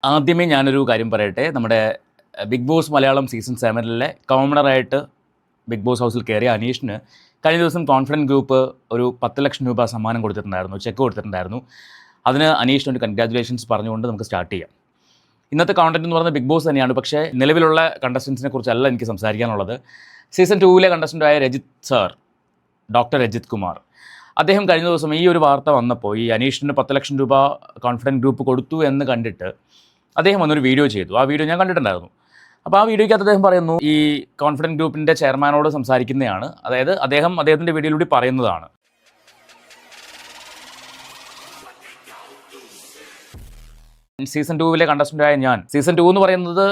ആദ്യമേ ഞാനൊരു കാര്യം പറയട്ടെ. നമ്മുടെ ബിഗ് ബോസ് മലയാളം സീസൺ 7-ലെ കോമണറായിട്ട് ബിഗ് ബോസ് ഹൗസിൽ കയറിയ അനീഷിന് കഴിഞ്ഞ ദിവസം കോൺഫിഡൻറ്റ് ഗ്രൂപ്പ് ഒരു 10 ലക്ഷം രൂപ സമ്മാനം കൊടുത്തിട്ടുണ്ടായിരുന്നു, ചെക്ക് കൊടുത്തിട്ടുണ്ടായിരുന്നു. അതിന് അനീഷിന് ഒരു കൺഗ്രാജുലേഷൻസ് പറഞ്ഞുകൊണ്ട് നമുക്ക് സ്റ്റാർട്ട് ചെയ്യാം. ഇന്നത്തെ കോണ്ടന്റ് എന്ന് പറയുന്നത് ബിഗ് ബോസ് തന്നെയാണ്. പക്ഷേ നിലവിലുള്ള കണ്ടസ്റ്റൻസിനെ കുറിച്ചല്ല എനിക്ക് സംസാരിക്കാനുള്ളത്. സീസൺ 2-ലെ കണ്ടസ്റ്റൻ്റായ രജിത് സാർ, ഡോക്ടർ രജിത് കുമാർ, അദ്ദേഹം കഴിഞ്ഞ ദിവസം ഈ ഒരു വാർത്ത വന്നപ്പോൾ ഈ അനീഷിന് 10 ലക്ഷം രൂപ കോൺഫിഡൻറ്റ് ഗ്രൂപ്പ് കൊടുത്തു എന്ന് കണ്ടിട്ട് അദ്ദേഹം വന്നൊരു വീഡിയോ ചെയ്തു. ആ വീഡിയോ ഞാൻ കണ്ടിട്ടുണ്ടായിരുന്നു. അപ്പോൾ ആ വീഡിയോയ്ക്കകത്ത് അദ്ദേഹം പറയുന്നു, ഈ കോൺഫിഡൻറ്റ് ഗ്രൂപ്പിൻ്റെ ചെയർമാനോട് സംസാരിക്കുന്നതാണ്. അതായത് അദ്ദേഹത്തിൻ്റെ വീഡിയോയിലൂടെ പറയുന്നതാണ്. സീസൺ 2-ലെ കണ്ടസ്റ്റൻ്റായ ഞാൻ, സീസൺ 2 എന്ന് പറയുന്നത്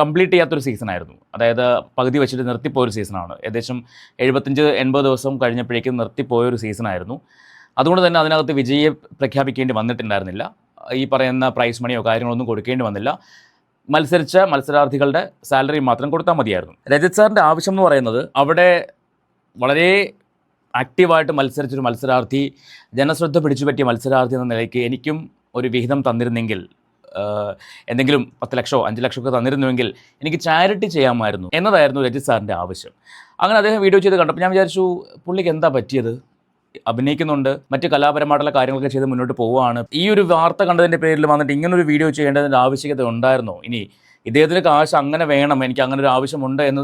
കംപ്ലീറ്റ് ചെയ്യാത്തൊരു സീസണായിരുന്നു. അതായത് പകുതി വെച്ചിട്ട് നിർത്തിപ്പോയൊരു സീസണാണ്. ഏകദേശം 75-80 ദിവസം കഴിഞ്ഞപ്പോഴേക്കും നിർത്തിപ്പോയൊരു സീസണായിരുന്നു. അതുകൊണ്ട് തന്നെ അതിനകത്ത് വിജയെ പ്രഖ്യാപിക്കേണ്ടി വന്നിട്ടുണ്ടായിരുന്നില്ല. ഈ പറയുന്ന പ്രൈസ് മണിയോ കാര്യങ്ങളൊന്നും കൊടുക്കേണ്ടി വന്നില്ല. മത്സരിച്ച മത്സരാർത്ഥികളുടെ സാലറി മാത്രം കൊടുത്താൽ മതിയായിരുന്നു. രജിത് സാറിൻ്റെ ആവശ്യം എന്ന് പറയുന്നത്, അവിടെ വളരെ ആക്റ്റീവായിട്ട് മത്സരിച്ചൊരു മത്സരാർത്ഥി, ജനശ്രദ്ധ പിടിച്ചു പറ്റിയ മത്സരാർത്ഥി എന്ന നിലയ്ക്ക് എനിക്കും ഒരു വിഹിതം തന്നിരുന്നെങ്കിൽ, എന്തെങ്കിലും 10 ലക്ഷമോ 5 ലക്ഷമൊക്കെ തന്നിരുന്നുവെങ്കിൽ എനിക്ക് ചാരിറ്റി ചെയ്യാമായിരുന്നു എന്നതായിരുന്നു രജിത് സാറിൻ്റെ ആവശ്യം. അങ്ങനെ അദ്ദേഹം വീഡിയോ ചെയ്ത് കണ്ടപ്പോൾ ഞാൻ വിചാരിച്ചു, പുള്ളിക്ക് എന്താ പറ്റിയത്? അഭിനയിക്കുന്നുണ്ട്, മറ്റ് കലാപരമായിട്ടുള്ള കാര്യങ്ങളൊക്കെ ചെയ്ത് മുന്നോട്ട് പോവുകയാണ്. ഈ ഒരു വാർത്ത കണ്ടതിൻ്റെ പേരിൽ വന്നിട്ട് ഇങ്ങനൊരു വീഡിയോ ചെയ്യേണ്ടതിൻ്റെ ആവശ്യകത ഉണ്ടായിരുന്നോ? ഇനി ഇദ്ദേഹത്തിന് കാശ് അങ്ങനെ വേണം, എനിക്ക് അങ്ങനെ ഒരു ആവശ്യമുണ്ട് എന്ന്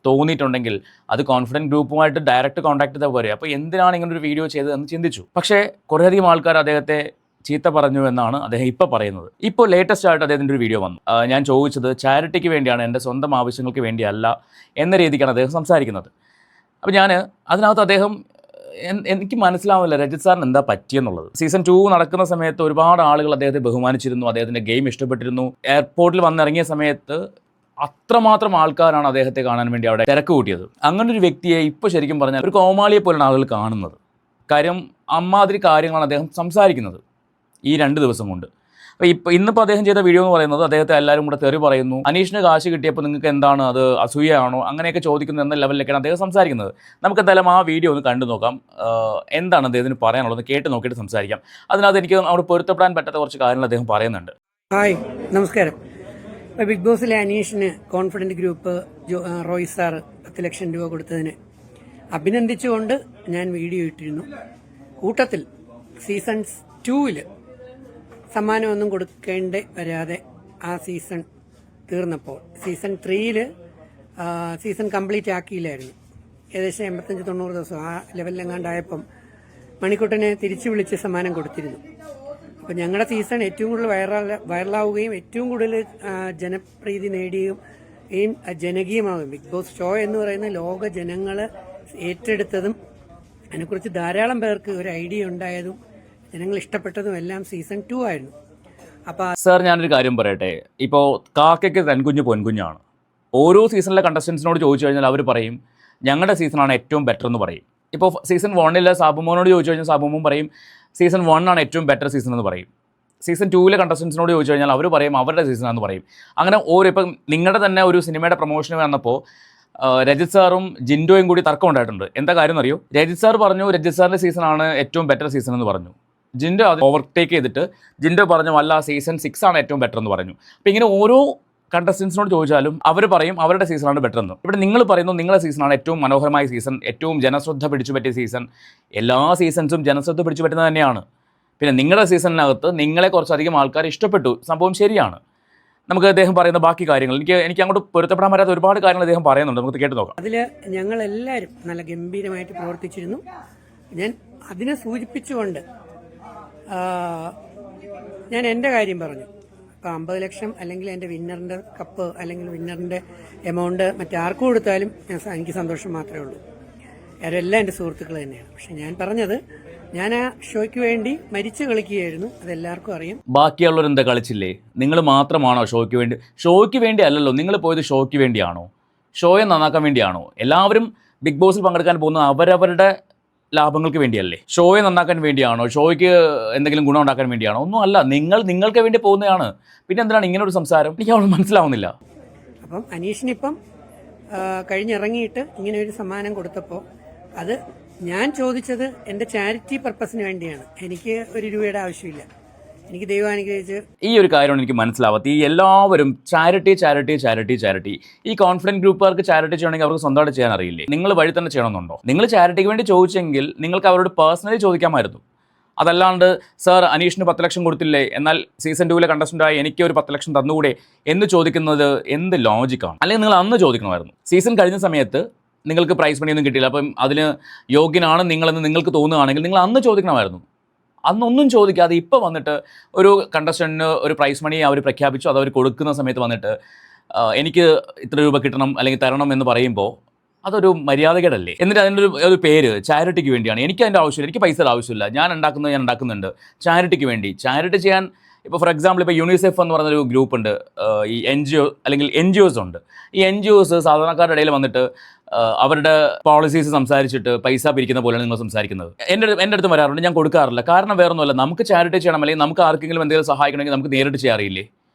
തോന്നിയിട്ടുണ്ടെങ്കിൽ അത് കോൺഫിഡൻറ്റ് ഗ്രൂപ്പുമായിട്ട് ഡയറക്റ്റ് കോൺടാക്ട് ചെയ്താൽ പോരെ. അപ്പോൾ എന്തിനാണ് ഇങ്ങനൊരു വീഡിയോ ചെയ്തതെന്ന് ചിന്തിച്ചു. പക്ഷേ കുറേയധികം ആൾക്കാർ അദ്ദേഹത്തെ ചീത്ത പറഞ്ഞു എന്നാണ് അദ്ദേഹം ഇപ്പോൾ പറയുന്നത്. ഇപ്പോൾ ലേറ്റസ്റ്റ് ആയിട്ട് അദ്ദേഹത്തിൻ്റെ ഒരു വീഡിയോ വന്നു. ഞാൻ ചോദിച്ചത് ചാരിറ്റിക്ക് വേണ്ടിയാണ്, എൻ്റെ സ്വന്തം ആവശ്യങ്ങൾക്ക് വേണ്ടിയല്ല എന്ന രീതിക്കാണ് അദ്ദേഹം സംസാരിക്കുന്നത്. അപ്പോൾ ഞാൻ അതിനകത്ത് അദ്ദേഹം, എനിക്ക് മനസ്സിലാവില്ല രജിത് സാറിന് എന്താ പറ്റിയെന്നുള്ളത്. സീസൺ 2 നടക്കുന്ന സമയത്ത് ഒരുപാട് ആളുകൾ അദ്ദേഹത്തെ ബഹുമാനിച്ചിരുന്നു, അദ്ദേഹത്തിൻ്റെ ഗെയിം ഇഷ്ടപ്പെട്ടിരുന്നു. എയർപോർട്ടിൽ വന്നിറങ്ങിയ സമയത്ത് അത്രമാത്രം ആൾക്കാരാണ് അദ്ദേഹത്തെ കാണാൻ വേണ്ടി അവിടെ തിരക്ക് കൂട്ടിയത്. അങ്ങനെ ഒരു വ്യക്തിയെ ഇപ്പോൾ ശരിക്കും പറഞ്ഞാൽ ഒരു കോമാളിയെ പോലെയാണ് ആളുകൾ കാണുന്നത്. കാര്യം അമ്മാതിരി കാര്യങ്ങളാണ് അദ്ദേഹം സംസാരിക്കുന്നത് ഈ 2 ദിവസം കൊണ്ട്. അപ്പോൾ ഇന്നിപ്പോൾ അദ്ദേഹം ചെയ്ത വീഡിയോ എന്ന് പറയുന്നത്, അദ്ദേഹത്തെ എല്ലാവരും കൂടെ തെറി പറയുന്നു, അനീഷിന് കാശ് കിട്ടിയപ്പോൾ നിങ്ങൾക്ക് എന്താണ്, അത് അസൂയയാണോ, അങ്ങനെയൊക്കെ ചോദിക്കുന്നു എന്ന ലെവലിലേക്കാണ് അദ്ദേഹം സംസാരിക്കുന്നത്. നമുക്ക് എന്തായാലും ആ വീഡിയോ ഒന്ന് കണ്ടു നോക്കാം. എന്താണ് അദ്ദേഹത്തിന് പറയാനുള്ളത് കേട്ട് നോക്കിയിട്ട് സംസാരിക്കാം. അതിനകത്ത് എനിക്ക് അവിടെ പൊരുത്തപ്പെടാൻ പറ്റാത്ത കുറച്ച് കാര്യങ്ങൾ അദ്ദേഹം പറയുന്നുണ്ട്. ഹായ്, നമസ്കാരം. ബിഗ് ബോസിലെ അനീഷിന് Confident Group Roy sir 10 lakh രൂപ കൊടുത്തതിന് അഭിനന്ദിച്ചുകൊണ്ട് ഞാൻ വീഡിയോ ഇട്ടിരുന്നു. കൂട്ടത്തിൽ സീസൺ 2-ൽ സമ്മാനമൊന്നും കൊടുക്കേണ്ടി വരാതെ ആ സീസൺ തീർന്നപ്പോൾ സീസൺ 3-ൽ സീസൺ കംപ്ലീറ്റ് ആക്കിയില്ലായിരുന്നു. ഏകദേശം 85-90 ദിവസം ആ ലെവലിലെങ്ങാണ്ടായപ്പം മണിക്കുട്ടനെ തിരിച്ചു വിളിച്ച് സമ്മാനം കൊടുത്തിരുന്നു. അപ്പോൾ ഞങ്ങളുടെ സീസൺ ഏറ്റവും കൂടുതൽ വൈറലാവുകയും ഏറ്റവും കൂടുതൽ ജനപ്രീതി നേടുകയും ജനകീയമാവുകയും, ബിഗ് ബോസ് ഷോ എന്ന് പറയുന്ന ലോക ജനങ്ങൾ ഏറ്റെടുത്തതും അതിനെക്കുറിച്ച് ധാരാളം പേർക്ക് ഒരു ഐഡിയ ഉണ്ടായതും ജനങ്ങൾ ഇഷ്ടപ്പെട്ടതും എല്ലാം സീസൺ 2 ആയിരുന്നു. അപ്പോൾ സാർ, ഞാനൊരു കാര്യം പറയട്ടെ. ഇപ്പോൾ കാക്കയ്ക്ക് തൻകുഞ്ഞ് പൊൻകുഞ്ഞാണ്. ഓരോ സീസണിലെ കണ്ടസ്റ്റൻസിനോട് ചോദിച്ചു കഴിഞ്ഞാൽ അവർ പറയും ഞങ്ങളുടെ സീസണാണ് ഏറ്റവും ബെറ്റർ എന്ന് പറയും. ഇപ്പോൾ സീസൺ 1-ലെ സാബുമോനോട് ചോദിച്ചു കഴിഞ്ഞാൽ സാബുമോൻ പറയും സീസൺ 1 ആണ് ഏറ്റവും ബെറ്റർ സീസൺ എന്ന് പറയും. സീസൺ 2-ലെ കണ്ടസ്റ്റൻസിനോട് ചോദിച്ചു കഴിഞ്ഞാൽ അവർ പറയും അവരുടെ സീസണാണെന്ന് പറയും. അങ്ങനെ ഇപ്പം നിങ്ങളുടെ തന്നെ ഒരു സിനിമയുടെ പ്രൊമോഷന് വന്നപ്പോൾ രജിത് സാറും ജിൻഡോയും കൂടി തർക്കം ഉണ്ടായിട്ടുണ്ട്. എന്താ കാര്യം എന്നറിയോ? രജിത് സാർ പറഞ്ഞു രജിത് സാറിൻ്റെ സീസണാണ് ഏറ്റവും ബെറ്റർ സീസൺ എന്ന് പറഞ്ഞു. ജിൻഡോ അത് ഓവർടേക്ക് ചെയ്തിട്ട് ജിൻഡോ പറഞ്ഞു അല്ല, സീസൺ 6 ആണ് ഏറ്റവും ബെറ്റർ എന്ന് പറഞ്ഞു. അപ്പോൾ ഇങ്ങനെ ഓരോ കണ്ടസ്റ്റൻസിനോട് ചോദിച്ചാലും അവർ പറയും അവരുടെ സീസണാണ് ബെറ്റർ എന്ന്. ഇവിടെ നിങ്ങൾ പറയുന്നു നിങ്ങളുടെ സീസണാണ് ഏറ്റവും മനോഹരമായ സീസൺ, ഏറ്റവും ജനശ്രദ്ധ പിടിച്ചു പറ്റിയ സീസൺ. എല്ലാ സീസൺസും ജനശ്രദ്ധ പിടിച്ചു പറ്റുന്നത് തന്നെയാണ്. പിന്നെ നിങ്ങളുടെ സീസണിനകത്ത് നിങ്ങളെ കുറച്ചധികം ആൾക്കാർ ഇഷ്ടപ്പെട്ടു, സംഭവം ശരിയാണ്. നമുക്ക് അദ്ദേഹം പറയുന്ന ബാക്കി കാര്യങ്ങൾ എനിക്ക് അങ്ങോട്ട് പൊരുത്തപ്പെടാൻ പറ്റാത്ത ഒരുപാട് കാര്യങ്ങൾ അദ്ദേഹം പറയുന്നുണ്ട്. നമുക്ക് കേട്ട് നോക്കാം. അതിൽ ഞങ്ങളെല്ലാവരും നല്ല ഗംഭീരമായിട്ട് പ്രവർത്തിച്ചിരുന്നു. ഞാൻ അതിനെ സൂചിപ്പിച്ചുകൊണ്ട് ഞാൻ എൻ്റെ കാര്യം പറഞ്ഞു. ഇപ്പോൾ 50 ലക്ഷം അല്ലെങ്കിൽ എൻ്റെ വിന്നറിൻ്റെ കപ്പ് അല്ലെങ്കിൽ വിന്നറിൻ്റെ എമൗണ്ട് മറ്റാർക്ക് കൊടുത്താലും എനിക്ക് സന്തോഷം മാത്രമേ ഉള്ളൂ. അവരെല്ലാം എൻ്റെ സുഹൃത്തുക്കൾ തന്നെയാണ്. പക്ഷെ ഞാൻ പറഞ്ഞത്, ഞാൻ ആ ഷോയ്ക്ക് വേണ്ടി മരിച്ചു കളിക്കുകയായിരുന്നു, അതെല്ലാവർക്കും അറിയാം. ബാക്കിയുള്ളവരെന്താ കളിച്ചില്ലേ? നിങ്ങൾ മാത്രമാണോ ഷോയ്ക്ക് വേണ്ടി? ഷോയ്ക്ക് വേണ്ടി അല്ലല്ലോ നിങ്ങൾ പോയത്, ഷോയ്ക്ക് വേണ്ടിയാണോ? ഷോയെ നന്നാക്കാൻ വേണ്ടിയാണോ? എല്ലാവരും ബിഗ് ബോസിൽ പങ്കെടുക്കാൻ പോകുന്നത് അവരവരുടെ ലാഭങ്ങൾക്ക് വേണ്ടിയല്ലേ? ഷോയെ നന്നാക്കാൻ വേണ്ടിയാണോ? ഷോയ്ക്ക് എന്തെങ്കിലും ഗുണം ഉണ്ടാക്കാൻ വേണ്ടിയാണോ? ഒന്നും അല്ല, നിങ്ങൾക്ക് വേണ്ടി പോകുന്നതാണ്. പിന്നെ എന്തിനാണ് ഇങ്ങനെ ഒരു സംസാരം? എനിക്ക് അവൾ മനസ്സിലാവുന്നില്ല. അപ്പം അനീഷിനിപ്പം കഴിഞ്ഞിറങ്ങിയിട്ട് ഇങ്ങനെ ഒരു സമ്മാനം കൊടുത്തപ്പോൾ അത് ഞാൻ ചോദിച്ചത് എൻ്റെ ചാരിറ്റി പർപ്പസിന് വേണ്ടിയാണ്. എനിക്ക് 1 രൂപയുടെ ആവശ്യമില്ല. എനിക്ക് ദൈവം അനുഗ്രഹിച്ച് ഈ ഒരു കാര്യമാണ് എനിക്ക് മനസ്സിലാവാത്ത. ഈ എല്ലാവരും ചാരിറ്റി ഈ കോൺഫിഡൻറ്റ് ഗ്രൂപ്പുകാർക്ക് ചാരിറ്റി ചെയ്യണമെങ്കിൽ അവർക്ക് സ്വന്തമായിട്ട് ചെയ്യാൻ അറിയില്ലേ? നിങ്ങൾ വഴി തന്നെ ചെയ്യണമെന്നുണ്ടോ? നിങ്ങൾ ചാരിറ്റിക്ക് വേണ്ടി ചോദിച്ചെങ്കിൽ നിങ്ങൾക്ക് അവരോട് പേഴ്സണലി ചോദിക്കാമായിരുന്നു. അതല്ലാണ്ട് സാർ അനീഷിന് 10 ലക്ഷം കൊടുത്തില്ലേ, എന്നാൽ സീസൺ 2 കണ്ടസ്റ്റൻ്റായി എനിക്ക് ഒരു 10 ലക്ഷം തന്നുകൂടെ എന്ന് ചോദിക്കുന്നത് എന്ത് ലോജിക്കാണ്? അല്ലെങ്കിൽ നിങ്ങൾ അന്ന് ചോദിക്കണമായിരുന്നു. സീസൺ കഴിഞ്ഞ സമയത്ത് നിങ്ങൾക്ക് പ്രൈസ് മണിയൊന്നും കിട്ടിയില്ല, അപ്പം അതിന് യോഗ്യനാണ് നിങ്ങളെന്ന് നിങ്ങൾക്ക് തോന്നുകയാണെങ്കിൽ നിങ്ങൾ അന്ന് ചോദിക്കണമായിരുന്നു. അന്നൊന്നും ചോദിക്കാതെ ഇപ്പോൾ വന്നിട്ട് ഒരു കണ്ടസ്റ്റൻറ്റിന് ഒരു പ്രൈസ് മണി അവർ പ്രഖ്യാപിച്ചു, അത് അവർ കൊടുക്കുന്ന സമയത്ത് വന്നിട്ട് എനിക്ക് ഇത്ര രൂപ കിട്ടണം അല്ലെങ്കിൽ തരണം എന്ന് പറയുമ്പോൾ അതൊരു മര്യാദകേടല്ലേ? എന്നിട്ട് അതിൻ്റെ ഒരു പേര് ചാരിറ്റിക്ക് വേണ്ടിയാണ്. എനിക്ക് അതിൻ്റെ ആവശ്യമില്ല, എനിക്ക് പൈസയുടെ ആവശ്യമില്ല, ഞാൻ ഉണ്ടാക്കുന്നുണ്ട് ചാരിറ്റിക്ക് വേണ്ടി. ചാരിറ്റി ചെയ്യാൻ ഇപ്പോൾ ഫോർ എക്സാമ്പിൾ ഇപ്പോൾ യൂണിസെഫ് എന്ന് പറയുന്നൊരു ഗ്രൂപ്പ് ഉണ്ട്, ഈ NGO അല്ലെങ്കിൽ NGOs ഉണ്ട്. ഈ NGOs സാധാരണക്കാരുടെ ഇടയിൽ വന്നിട്ട് അവരുടെ പോളിസീസ് സംസാരിച്ചിട്ട് പൈസ പിരിക്കുന്ന പോലെയാണ് നിങ്ങൾ സംസാരിക്കുന്നത്. എൻ്റെ അടുത്ത് വരാറുണ്ട്, ഞാൻ കൊടുക്കാറില്ല. കാരണം വേറൊന്നുമല്ല, നമുക്ക് ചാരിറ്റി ചെയ്യണം അല്ലെങ്കിൽ നമുക്ക് ആർക്കെങ്കിലും എന്തെങ്കിലും സഹായിക്കണമെങ്കിൽ നമുക്ക് നേരിട്ട് ചെയ്യാറില്ലേ?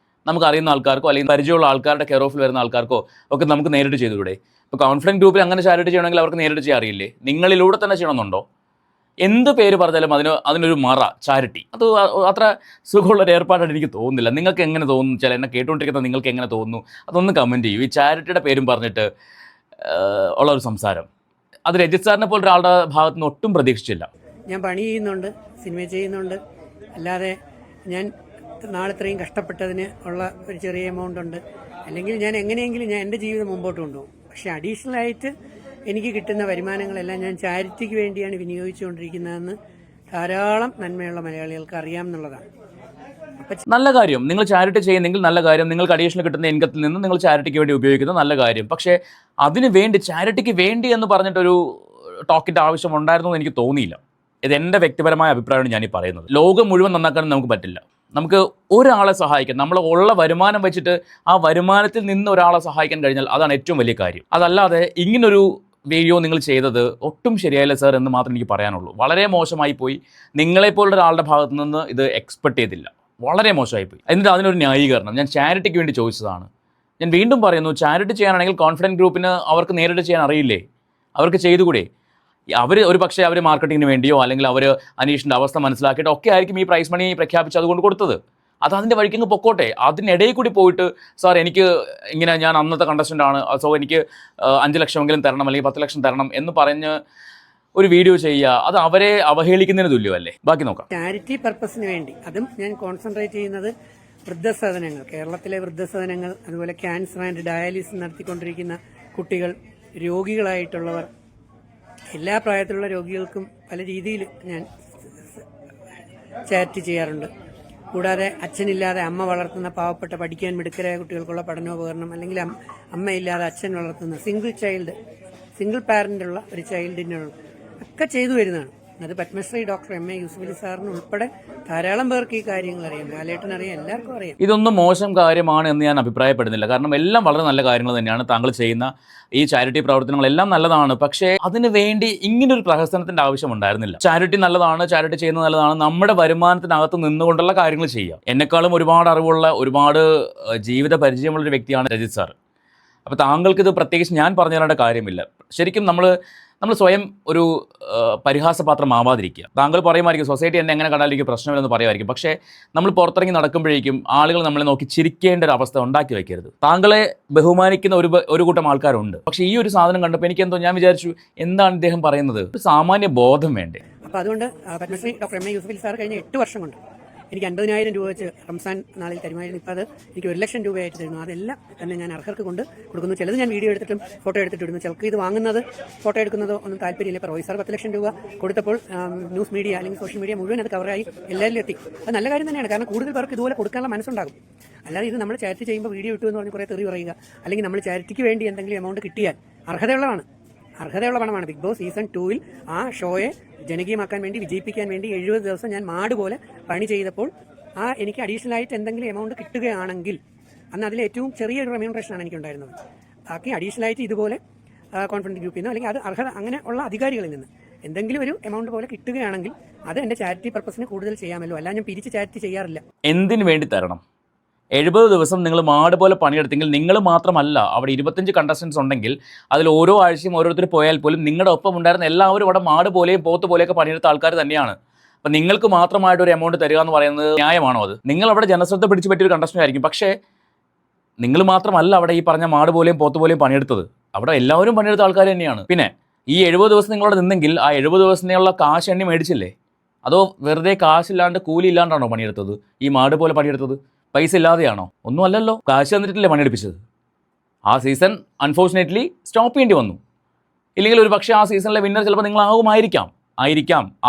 നമുക്ക് അറിയുന്ന ആൾക്കാർക്കോ അല്ലെങ്കിൽ പരിചയമുള്ള ആൾക്കാരുടെ കെയർ ഓഫിൽ വരുന്ന ആൾക്കാർക്കോ ഒക്കെ നമുക്ക് നേരിട്ട് ചെയ്തുകൂടെ? ഇപ്പോൾ കോൺഫിഡൻറ്റ് ഗ്രൂപ്പിൽ അങ്ങനെ ചാരിറ്റി ചെയ്യണമെങ്കിൽ അവർക്ക് നേരിട്ട് ചെയ്യാറില്ലേ? നിങ്ങളിലൂടെ തന്നെ ചെയ്യണമെന്നുണ്ടോ? എന്ത് പേര് പറഞ്ഞാലും അതിനൊരു മറ ചാരിറ്റി, അത് അത്ര സുഖമുള്ളൊരു ഏർപ്പാടായിട്ട് എനിക്ക് തോന്നുന്നില്ല. നിങ്ങൾക്ക് എങ്ങനെ തോന്നുന്നു? ചില എന്നെ കേട്ടുകൊണ്ടിരിക്കുന്ന നിങ്ങൾക്ക് എങ്ങനെ തോന്നുന്നു? അതൊന്ന് കമൻറ്റ് ചെയ്യൂ. ഈ ചാരിറ്റിയുടെ പേരും പറഞ്ഞിട്ട് ഉള്ളൊരു സംസാരം അത് രജിത് സാറിനെ പോലെ ഒരാളുടെ ഭാഗത്തു നിന്ന് ഒട്ടും പ്രതീക്ഷിച്ചില്ല. ഞാൻ പണി ചെയ്യുന്നുണ്ട്, സിനിമ ചെയ്യുന്നുണ്ട്, അല്ലാതെ ഞാൻ നാളെത്രയും കഷ്ടപ്പെട്ടതിന് ഉള്ള ഒരു ചെറിയ എമൗണ്ട് ഉണ്ട്. അല്ലെങ്കിൽ ഞാൻ എങ്ങനെയെങ്കിലും എൻ്റെ ജീവിതം മുമ്പോട്ട് കൊണ്ടുപോകും. പക്ഷേ അഡീഷണൽ ആയിട്ട് എനിക്ക് കിട്ടുന്ന വരുമാനങ്ങളെല്ലാം ഞാൻ ചാരിറ്റിക്ക് വേണ്ടിയാണ് വിനിയോഗിച്ചുകൊണ്ടിരിക്കുന്നതെന്ന് ധാരാളം നന്മയുള്ള മലയാളികൾക്ക് അറിയാം എന്നുള്ളതാണ്. നല്ല കാര്യം, നിങ്ങൾ ചാരിറ്റി ചെയ്യുന്നെങ്കിൽ നല്ല കാര്യം. നിങ്ങൾക്ക് അഡീഷണൽ കിട്ടുന്ന ഇൻകത്തിൽ നിന്ന് നിങ്ങൾ ചാരിറ്റിക്ക് വേണ്ടി ഉപയോഗിക്കുന്നത് നല്ല കാര്യം. പക്ഷേ അതിന് വേണ്ടി ചാരിറ്റിക്ക് വേണ്ടി എന്ന് പറഞ്ഞിട്ടൊരു ടോക്കിൻ്റെ ആവശ്യം ഉണ്ടായിരുന്നു എന്ന് എനിക്ക് തോന്നിയില്ല. ഇത് എൻ്റെ വ്യക്തിപരമായ അഭിപ്രായമാണ് ഞാനീ പറയുന്നത്. ലോകം മുഴുവൻ നന്നാക്കാൻ നമുക്ക് പറ്റില്ല. നമുക്ക് ഒരാളെ സഹായിക്കാം, നമ്മൾ ഉള്ള വരുമാനം വെച്ചിട്ട് ആ വരുമാനത്തിൽ നിന്ന് ഒരാളെ സഹായിക്കാൻ കഴിഞ്ഞാൽ അതാണ് ഏറ്റവും വലിയ കാര്യം. അതല്ലാതെ ഇങ്ങനൊരു വീഡിയോ നിങ്ങൾ ചെയ്തത് ഒട്ടും ശരിയായില്ല സാർ എന്ന് മാത്രം എനിക്ക് പറയാനുള്ളൂ. വളരെ മോശമായി പോയി. നിങ്ങളെപ്പോലുള്ള ഒരാളുടെ ഭാഗത്തു നിന്ന് ഇത് എക്സ്പെക്ട് ചെയ്തില്ല. വളരെ മോശമായി പോയി. എന്നിട്ട് അതിനൊരു ന്യായീകരണം, ഞാൻ ചാരിറ്റിക്ക് വേണ്ടി ചോദിച്ചതാണ്. ഞാൻ വീണ്ടും പറയുന്നു, ചാരിറ്റി ചെയ്യാനാണെങ്കിൽ കോൺഫിഡൻറ്റ് ഗ്രൂപ്പിന് അവർക്ക് നേരിട്ട് ചെയ്യാൻ അറിയില്ലേ? അവർക്ക് ചെയ്തുകൂടെ? അവർ ഒരു പക്ഷേ അവർ മാർക്കറ്റിങ്ങിന് വേണ്ടിയോ അല്ലെങ്കിൽ അവർ അനീഷിൻ്റെ അവസ്ഥ മനസ്സിലാക്കിയിട്ട് ഒക്കെ ആയിരിക്കും ഈ പ്രൈസ് മണി പ്രഖ്യാപിച്ച് അതുകൊണ്ട് കൊടുത്തത്. അത് അതിൻ്റെ വഴിക്കങ്ങ് പൊക്കോട്ടെ. അതിനിടയിൽ കൂടി പോയിട്ട് സാർ എനിക്ക് ഇങ്ങനെ ഞാൻ അന്നത്തെ കണ്ടസ്റ്റൻ്റാണ്, സോ എനിക്ക് 5 ലക്ഷമെങ്കിലും തരണം അല്ലെങ്കിൽ 10 ലക്ഷം തരണം എന്ന് പറഞ്ഞ് ഒരു വീഡിയോ ചെയ്യുക, അത് അവരെ അവഹേളിക്കുന്നതിന് തുല്യമല്ലേ? ബാക്കി നോക്കാം. ചാരിറ്റി പർപ്പസിന് വേണ്ടി അതും ഞാൻ കോൺസെൻട്രേറ്റ് ചെയ്യുന്നത് വൃദ്ധസദനങ്ങൾ, കേരളത്തിലെ വൃദ്ധസദനങ്ങൾ, അതുപോലെ ക്യാൻസർ ആൻഡ് ഡയാലിസിസ് നടത്തിക്കൊണ്ടിരിക്കുന്ന കുട്ടികൾ, രോഗികളായിട്ടുള്ളവർ, എല്ലാ പ്രായത്തിലുള്ള രോഗികൾക്കും പല രീതിയിൽ ഞാൻ ചാരിറ്റി ചെയ്യാറുണ്ട്. കൂടാതെ അച്ഛനില്ലാതെ അമ്മ വളർത്തുന്ന പാവപ്പെട്ട പഠിക്കാൻ മിടുക്കരായ കുട്ടികൾക്കുള്ള പഠനോപകരണം, അല്ലെങ്കിൽ അമ്മയില്ലാതെ അച്ഛൻ വളർത്തുന്ന സിംഗിൾ പാരൻ്റുള്ള ഒരു ചൈൽഡിനുള്ള ഒക്കെ ചെയ്തു വരുന്നതാണ്. അത് പത്മശ്രീ ഡോക്ടർ M.A. യൂസുഫലി സാറിന് ഉൾപ്പെടെ ധാരാളം പേർക്ക് ഈ കാര്യങ്ങൾ അറിയാം. ലാലേട്ടനറിയാം, എല്ലാവർക്കും അറിയാം. ഇതൊന്നും മോശം കാര്യമാണ് എന്ന് ഞാൻ അഭിപ്രായപ്പെടുന്നില്ല. കാരണം എല്ലാം വളരെ നല്ല കാര്യങ്ങൾ തന്നെയാണ്. താങ്കൾ ചെയ്യുന്ന ഈ ചാരിറ്റി പ്രവർത്തനങ്ങളെല്ലാം നല്ലതാണ്. പക്ഷേ അതിന് വേണ്ടി ഇങ്ങനൊരു പ്രഹസനത്തിൻ്റെ ആവശ്യം ഉണ്ടായിരുന്നില്ല. ചാരിറ്റി നല്ലതാണ്, ചാരിറ്റി ചെയ്യുന്നത് നല്ലതാണ്. നമ്മുടെ വരുമാനത്തിനകത്ത് നിന്നുകൊണ്ടുള്ള കാര്യങ്ങൾ ചെയ്യുക. എന്നെക്കാളും ഒരുപാട് അറിവുള്ള, ഒരുപാട് ജീവിത പരിചയമുള്ളൊരു വ്യക്തിയാണ് രജിത് സാർ. അപ്പോൾ താങ്കൾക്കിത് പ്രത്യേകിച്ച് ഞാൻ പറഞ്ഞു തരേണ്ട കാര്യമില്ല. ശരിക്കും നമ്മൾ സ്വയം ഒരു പരിഹാസപാത്രമാവാതിരിക്കുക. താങ്കൾ പറയുമായിരിക്കും സൊസൈറ്റി എന്നെ എങ്ങനെ കണ്ടാലും എനിക്ക് പ്രശ്നമില്ലെന്ന് പറയുമായിരിക്കും. പക്ഷേ നമ്മൾ പുറത്തിറങ്ങി നടക്കുമ്പോഴേക്കും ആളുകൾ നമ്മളെ നോക്കി ചിരിക്കേണ്ട ഒരു അവസ്ഥ ഉണ്ടാക്കി വയ്ക്കരുത്. താങ്കളെ ബഹുമാനിക്കുന്ന ഒരു കൂട്ടം ആൾക്കാരുണ്ട്. പക്ഷേ ഈ ഒരു സാധനം കണ്ടപ്പോൾ എനിക്കെന്തോ, ഞാൻ വിചാരിച്ചു എന്താണ് ഇദ്ദേഹം പറയുന്നത്? ഒരു സാമാന്യ ബോധം വേണ്ടേ? അപ്പോൾ അതുകൊണ്ട് Padmashri doctor M.A. Yusuffali sir കഴിഞ്ഞ 8 വർഷം കൊണ്ട് എനിക്ക് 50,000 രൂപ വെച്ച് റംസാൻ നാളിൽ തരുമായിരുന്നു. ഇപ്പോൾ അത് എനിക്ക് 1 ലക്ഷം രൂപയായിട്ട് തരുന്നു. അതെല്ലാം തന്നെ ഞാൻ അർഹർക്ക് കൊണ്ട് കൊടുക്കുന്നു. ചിലത് ഞാൻ വീഡിയോ എടുത്തിട്ടും ഫോട്ടോ എടുത്തിട്ടിടുന്നു. ചിലർക്ക് ഇത് വാങ്ങുന്നത് ഫോട്ടോ എടുക്കുന്നതോ ഒന്നും താല്പര്യമില്ല. ഇപ്പോൾ റോയ് സാർ 10 ലക്ഷം രൂപ കൊടുത്തപ്പോൾ ന്യൂസ് മീഡിയ അല്ലെങ്കിൽ സോഷ്യൽ മീഡിയ മുഴുവൻ അത് കവറായി എല്ലാവരിലും എത്തി. അത് നല്ല കാര്യം തന്നെയാണ്. കാരണം കൂടുതൽ പേർക്ക് ഇതുപോലെ കൊടുക്കാനുള്ള മനസ്സുണ്ടാകും. അല്ലാതെ ഇത് നമ്മൾ ചാരിറ്റി ചെയ്യുമ്പോൾ വീഡിയോ ഇട്ടു എന്ന് പറഞ്ഞ് കുറേ തെറി പറയുക, അല്ലെങ്കിൽ നമ്മൾ ചാരിറ്റിക്ക് വേണ്ടി എന്തെങ്കിലും എമൗണ്ട് കിട്ടിയാൽ അർഹതയുള്ള പണമാണ്. ബിഗ് ബോസ് സീസൺ 2 ആ ഷോയെ ജനകീയമാക്കാൻ വേണ്ടി, വിജയിപ്പിക്കാൻ വേണ്ടി 70 ദിവസം ഞാൻ മാട് പോലെ പണി ചെയ്തപ്പോൾ എനിക്ക് അഡീഷണൽ ആയിട്ട് എന്തെങ്കിലും എമൗണ്ട് കിട്ടുകയാണെങ്കിൽ അന്ന് അതിൽ ഏറ്റവും ചെറിയൊരു റെമ്യൂണറേഷനാണ് എനിക്കുണ്ടായിരുന്നത്. ബാക്കി അഡീഷണൽ ആയിട്ട് ഇതുപോലെ കോൺഫിഡൻറ്റ് ഗ്രൂപ്പിൽ നിന്ന് അല്ലെങ്കിൽ അത് അർഹത അങ്ങനെ ഉള്ള അധികാരികളിൽ നിന്ന് എന്തെങ്കിലും ഒരു എമൗണ്ട് പോലെ കിട്ടുകയാണെങ്കിൽ അത് എൻ്റെ ചാരിറ്റി പർപ്പസിന് കൂടുതൽ ചെയ്യാമല്ലോ. അല്ല, ഞാൻ പിരിച്ച് ചാരിറ്റി ചെയ്യാറില്ല. എന്തിനു വേണ്ടി തരണം? 70 ദിവസം നിങ്ങൾ മാട് പോലെ പണിയെടുത്തെങ്കിൽ നിങ്ങൾ മാത്രമല്ല, അവിടെ 25 കണ്ടസ്റ്റൻസ് ഉണ്ടെങ്കിൽ അതിൽ ഓരോ ആഴ്ചയും ഓരോരുത്തർ പോയാൽ പോലും നിങ്ങളുടെ ഒപ്പം ഉണ്ടായിരുന്ന എല്ലാവരും അവിടെ മാട് പോലെയും പോത്ത് പോലെയൊക്കെ പണിയെടുത്ത ആൾക്കാർ തന്നെയാണ്. അപ്പം നിങ്ങൾക്ക് മാത്രമായിട്ട് ഒരു എമൗണ്ട് തരിക എന്ന് പറയുന്നത് ന്യായമാണോ അത്? നിങ്ങൾ അവിടെ ജനശ്രദ്ധ പിടിച്ചു പറ്റിയൊരു കണ്ടസ്റ്റൻ്റ് ആയിരിക്കും. പക്ഷേ നിങ്ങൾ മാത്രമല്ല അവിടെ ഈ പറഞ്ഞ മാട് പോലെയും പോത്ത് പോലെയും പണിയെടുത്തത്. അവിടെ എല്ലാവരും പണിയെടുത്ത ആൾക്കാർ തന്നെയാണ്. പിന്നെ ഈ 70 ദിവസം നിങ്ങളവിടെ നിന്നെങ്കിൽ ആ 70 ദിവസത്തിനുള്ള കാശ് എണ്ണി മേടിച്ചില്ലേ? അതോ വെറുതെ കാശില്ലാണ്ട് കൂലി ഇല്ലാണ്ടാണോ പണിയെടുത്തത്? ഈ മാട് പോലെ പണിയെടുത്തത് പൈസ ഇല്ലാതെയാണോ? ഒന്നും അല്ലല്ലോ. കാശ് തന്നിട്ടില്ലേ പണിയെടുപ്പിച്ചത്. ആ സീസൺ അൺഫോർച്ചുനേറ്റ്ലി സ്റ്റോപ്പ് ചെയ്യേണ്ടി വന്നു. ഇല്ലെങ്കിൽ ഒരു പക്ഷേ ആ സീസണിലെ വിന്നർ ചിലപ്പോൾ നിങ്ങളാകുമായിരിക്കാം.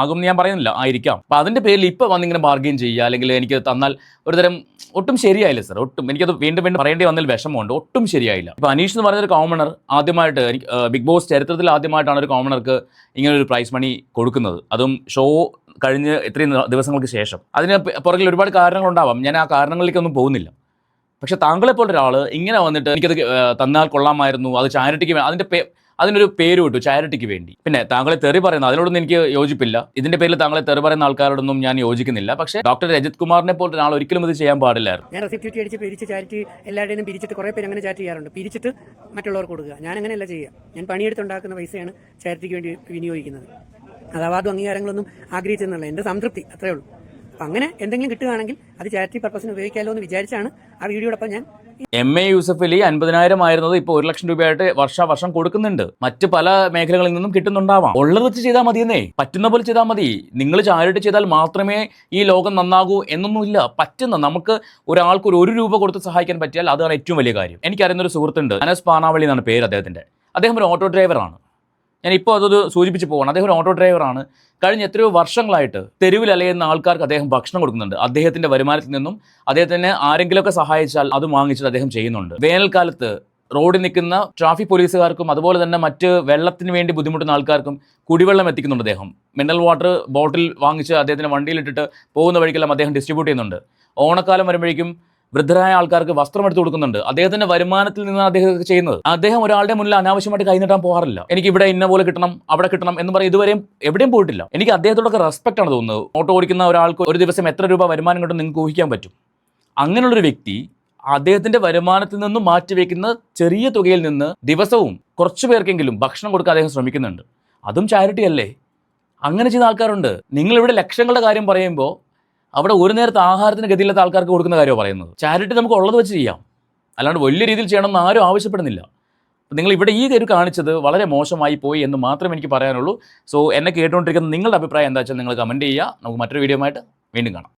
ആകും എന്ന് ഞാൻ പറയുന്നില്ല, ആയിരിക്കാം. അപ്പോൾ അതിൻ്റെ പേരിൽ ഇപ്പോൾ വന്നിങ്ങനെ ബാർഗെയിൻ ചെയ്യുക, അല്ലെങ്കിൽ എനിക്ക് തന്നാൽ ഒരുതരം ഒട്ടും ശരിയായില്ല സർ. ഒട്ടും എനിക്കത് വീണ്ടും പറയേണ്ടി വന്നതിൽ വിഷമമുണ്ട്. ഒട്ടും ശരിയായില്ല. ഇപ്പോൾ അനീഷ് എന്ന് പറയുന്നൊരു കോമണർ ആദ്യമായിട്ട് ബിഗ് ബോസ് ചരിത്രത്തിൽ ആദ്യമായിട്ടാണ് ഒരു കോമണർക്ക് ഇങ്ങനെ ഒരു പ്രൈസ് മണി കൊടുക്കുന്നത്. അതും ഷോ കഴിഞ്ഞ് ഇത്രയും ദിവസങ്ങൾക്ക് ശേഷം. അതിന് പുറകിൽ ഒരുപാട് കാരണങ്ങളുണ്ടാവാം. ഞാൻ ആ കാരണങ്ങളിലേക്കൊന്നും പോകുന്നില്ല. പക്ഷേ താങ്കളെപ്പോലെ ഒരാൾ ഇങ്ങനെ വന്നിട്ട് എനിക്കത് തന്നാൽ കൊള്ളാമായിരുന്നു, അത് ചാരിറ്റിക്ക് അതിനൊരു പേര് വിട്ടു, ചാരിറ്റിക്ക് വേണ്ടി. പിന്നെ താങ്കളെ തെറി പറയുന്നത് അതിനോടൊന്നും എനിക്ക് യോജിപ്പില്ല. ഇതിന്റെ പേരിൽ താങ്കളെ തെറി പറയുന്ന ആൾക്കാരോടൊന്നും ഞാൻ യോജിക്കുന്നില്ല. പക്ഷേ ഡോക്ടർ രജിത് കുമാറിനെ പോലെ ഒരാൾ ഒരിക്കലും ഇത് ചെയ്യാൻ പാടില്ലായിരുന്നു. ഞാൻ റെസിപ്റ്റ് അടിച്ച് പിരിച്ച് ചാരിറ്റി എല്ലാവരുടെയും പിരിച്ചിട്ട് കുറേ പേര് അങ്ങനെ ചാറ്റ് ചെയ്യാറുണ്ട്. പിരിച്ചിട്ട് മറ്റുള്ളവർക്ക് കൊടുക്കുക. ഞാൻ അങ്ങനെയല്ല ചെയ്യുക. ഞാൻ പണിയെടുത്തുണ്ടാക്കുന്ന പൈസയാണ് ചാരിറ്റിക്ക് വേണ്ടി വിനിയോഗിക്കുന്നത്. അത് അവാർഡും അംഗീകാരങ്ങളൊന്നും ആഗ്രഹിച്ചെന്നുള്ള എൻ്റെ സംതൃപ്തി അത്രേ ഉള്ളൂ. അപ്പം അങ്ങനെ എന്തെങ്കിലും കിട്ടുകയാണെങ്കിൽ അത് ചാരിറ്റി പർപ്പസിന് ഉപയോഗിക്കാമല്ലോ എന്ന് വിചാരിച്ചാണ് ആ വീഡിയോടൊപ്പം ഞാൻ. MA യൂസഫ് അലി 50,000 ആയിരുന്നത് ഇപ്പോൾ 1 ലക്ഷം രൂപയായിട്ട് വർഷം കൊടുക്കുന്നുണ്ട്. മറ്റ് പല മേഖലകളിൽ നിന്നും കിട്ടുന്നുണ്ടാവാം. ഉള്ളത് വെച്ച് ചെയ്താൽ മതിയെന്നേ, പറ്റുന്ന പോലെ ചെയ്താൽ മതി. നിങ്ങൾ ചാരിറ്റി ചെയ്താൽ മാത്രമേ ഈ ലോകം നന്നാകൂ എന്നൊന്നുമില്ല. നമുക്ക് ഒരാൾക്ക് ഒരു രൂപ കൊടുത്ത് സഹായിക്കാൻ പറ്റിയാൽ അതാണ് ഏറ്റവും വലിയ കാര്യം. എനിക്കറിയുന്നൊരു സുഹൃത്തുണ്ട്, അനസ് പാനാവളി എന്നാണ് പേര് അദ്ദേഹത്തിൻ്റെ. അദ്ദേഹം ഒരു ഓട്ടോ ഡ്രൈവറാണ്. ഞാനിപ്പോൾ അതൊരു സൂചിപ്പിച്ച് പോവാണ്. അദ്ദേഹം ഒരു ഓട്ടോ ഡ്രൈവറാണ്. കഴിഞ്ഞ എത്രയോ വർഷങ്ങളായിട്ട് തെരുവിൽ അലയുന്ന ആൾക്കാർക്ക് അദ്ദേഹം ഭക്ഷണം കൊടുക്കുന്നുണ്ട്. അദ്ദേഹത്തിൻ്റെ വരുമാനത്തിൽ നിന്നും അദ്ദേഹത്തിന് ആരെങ്കിലുമൊക്കെ സഹായിച്ചാൽ അത് വാങ്ങിച്ചിട്ട് അദ്ദേഹം ചെയ്യുന്നുണ്ട്. വേനൽക്കാലത്ത് റോഡിൽ നിൽക്കുന്ന ട്രാഫിക് പോലീസുകാർക്കും അതുപോലെ തന്നെ മറ്റ് വെള്ളത്തിന് വേണ്ടി ബുദ്ധിമുട്ടുന്ന ആൾക്കാർക്കും കുടിവെള്ളം എത്തിക്കുന്നുണ്ട് അദ്ദേഹം. മിനറൽ വാട്ടർ ബോട്ടിൽ വാങ്ങിച്ച് അദ്ദേഹത്തിന് വണ്ടിയിലിട്ടിട്ട് പോകുന്ന വഴിക്കെല്ലാം അദ്ദേഹം ഡിസ്ട്രിബ്യൂട്ട് ചെയ്യുന്നുണ്ട്. ഓണക്കാലം വരുമ്പോഴേക്കും വൃദ്ധരായ ആൾക്കാർക്ക് വസ്ത്രം എടുത്തു കൊടുക്കുന്നുണ്ട്. അദ്ദേഹത്തിന്റെ വരുമാനത്തിൽ നിന്നാണ് അദ്ദേഹം ചെയ്യുന്നത്. അദ്ദേഹം ഒരാളുടെ മുന്നിൽ അനാവശ്യമായിട്ട് കൈനീട്ടാൻ പോകാറില്ല. എനിക്ക് ഇവിടെ ഇന്ന പോലെ കിട്ടണം, അവിടെ കിട്ടണം എന്ന് പറയും ഇതുവരെയും എവിടെയും പോയിട്ടില്ല. എനിക്ക് അദ്ദേഹത്തോടൊക്കെ റെസ്പെക്ട് ആണ് തോന്നുന്നത്. ഓട്ടോ ഓടിക്കുന്ന ഒരാൾക്ക് ഒരു ദിവസം എത്ര രൂപ വരുമാനം കിട്ടും നിങ്ങൾക്ക് ഊഹിക്കാൻ പറ്റും. അങ്ങനെയുള്ളൊരു വ്യക്തി അദ്ദേഹത്തിന്റെ വരുമാനത്തിൽ നിന്നും മാറ്റിവെക്കുന്ന ചെറിയ തുകയിൽ നിന്ന് ദിവസവും കുറച്ചു പേർക്കെങ്കിലും ഭക്ഷണം കൊടുക്കാൻ അദ്ദേഹം ശ്രമിക്കുന്നുണ്ട്. അതും ചാരിറ്റി അല്ലേ? അങ്ങനെ ചെയ്യുന്ന ആൾക്കാരുണ്ട്. നിങ്ങളിവിടെ ലക്ഷങ്ങളുടെ കാര്യം പറയുമ്പോൾ അവിടെ ഒരു നേരത്തെ ആഹാരത്തിന് ഗതിയില്ലാത്ത ആൾക്കാർക്ക് കൊടുക്കുന്ന കാര്യമാണ് പറയുന്നത്. ചാരിറ്റി നമുക്ക് ഉള്ളത് വെച്ച് ചെയ്യാം, അല്ലാണ്ട് വലിയ രീതിയിൽ ചെയ്യണമെന്ന് ആരും ആവശ്യപ്പെടുന്നില്ല. നിങ്ങൾ ഇവിടെ ഈ ഒരു കാണിച്ചത് വളരെ മോശമായി പോയി എന്ന് മാത്രമേ എനിക്ക് പറയാനുള്ളൂ. സോ എന്നെ കേട്ടുകൊണ്ടിരിക്കുന്ന നിങ്ങളുടെ അഭിപ്രായം എന്താ വെച്ചാൽ നിങ്ങൾ കമൻറ്റ് ചെയ്യുക. നമുക്ക് മറ്റൊരു വീഡിയോ ആയിട്ട് വീണ്ടും കാണാം.